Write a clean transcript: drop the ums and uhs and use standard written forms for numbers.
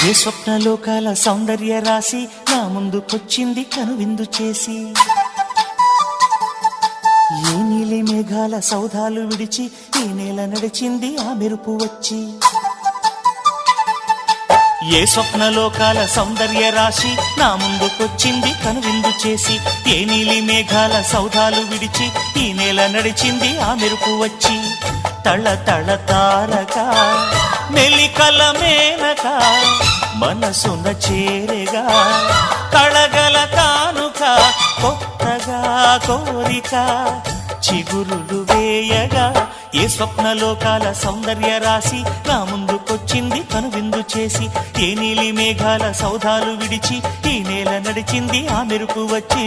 ఏ స్వప్నలోకాల సౌందర్య రాశి నా ముందుకొచ్చింది కనువిందు చేసి, ఏ నీలి మేఘాల సౌధాలు విడిచి ఈ నేల నడిచింది ఆ మెరుపు వచ్చి. ఏ స్వప్నలోకాల సౌందర్య రాశి నా ముందుకొచ్చింది కనువిందు చేసి, ఏ నీలి మేఘాల సౌధాలు విడిచి ఈ నేల నడిచింది ఆ మెరుపు వచ్చి. తళ తళ తారక మెలికల మేనక మనసున చేరేగా, కళగల కానుక కొత్తగా కోరిక చిగురులు వేయగా. ఏ స్వప్నలోకాల సౌందర్య రాశి నా ముందుకొచ్చింది కనువిందు చేసి, ఏ నీలి మేఘాల సౌధాలు విడిచి ఈ నేల నడిచింది ఆ మెరుపు వచ్చి.